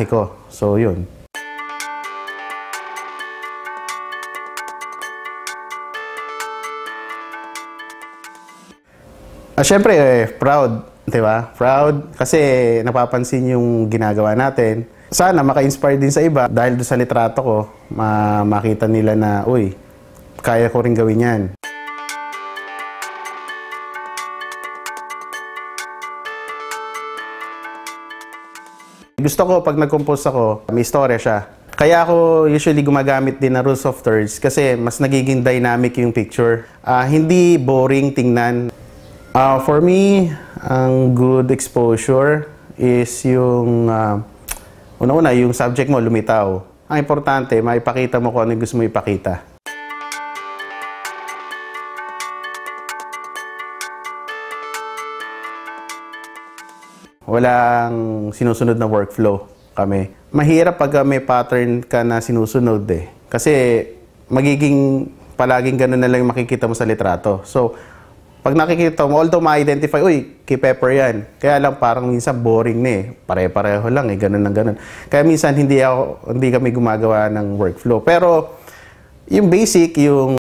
ko. So, yun. Siyempre, proud, di ba? Proud kasi napapansin yung ginagawa natin. Sana maka-inspire din sa iba dahil doon sa litrato ko, makita nila na, uy, kaya ko rin gawin yan. Gusto ko, pag nag-compose ako, may istorya siya. Kaya ako usually gumagamit din ng rules of thirds kasi mas nagiging dynamic yung picture. Hindi boring tingnan. For me, ang good exposure is yung una-una, yung subject mo lumitaw. Ang importante, maipakita mo kung ano yung gusto mo ipakita. Walang sinusunod na workflow kami. Mahirap pag may pattern ka na sinusunod eh. Kasi magiging palaging ganun na lang yung makikita mo sa litrato. So, pag nakikita mo, although ma-identify, uy, kay Pepper yan. Kaya lang parang minsan boring na eh. Pare-pareho lang eh, ganun ng ganun. Kaya minsan hindi kami gumagawa ng workflow. Pero yung basic, yung